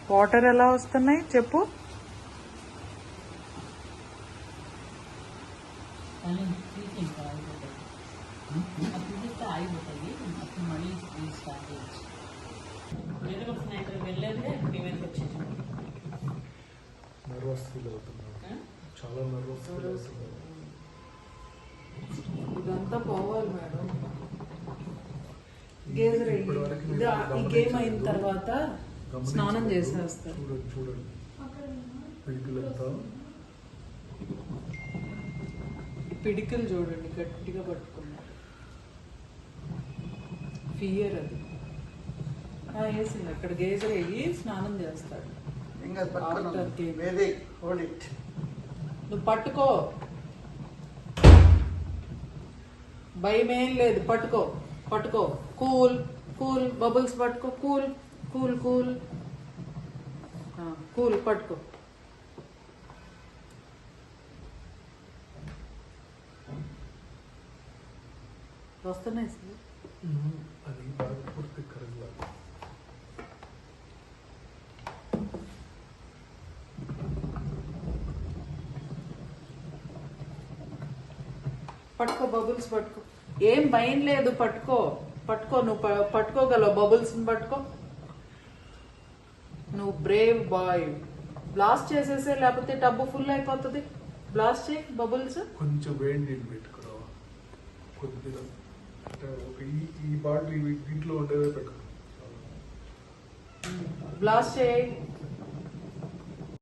Water ఎలా వస్తున్నాయి చెప్పు. ఇదంతా పోవాలి మేడం. గేజర్ ఈ గేమ్ అయిన తర్వాత స్నానం చేసేస్తారు. పిడికలు చూడండి గట్టిగా పట్టుకున్నారు. ఫియర్ అది వేసింది అక్కడ. గేజర్ అయ్యి స్నానం చేస్తాడు. నువ్వు పట్టుకో, భయం ఏం లేదు. పట్టుకో పట్టుకో. కూల్ కూల్ బబుల్స్ పట్టుకో. కూల్ కూల్ కూల్ కూల్ పట్టుకో. వస్తున్నాయి సార్. పట్టుకో బబుల్స్ పట్టుకో. ఏం భయం లేదు. పట్టుకో పట్టుకో. నువ్వు పట్టుకోగలవు. బబుల్స్ పట్టుకో. నువ్వు బ్రేవ్ బాయ్. బ్లాస్ట్ చేసేసే, లేకపోతే టబ్బు ఫుల్ అయిపోతుంది. బ్లాస్ట్ చేయి బబుల్స్. కొంచెం వేడి నీళ్ళు పెట్టుకురావా కొద్దిగా. ఈ బాటిల్ దీంట్లో ఉండేదే పెట్టు. బ్లాస్ట్ చేయి.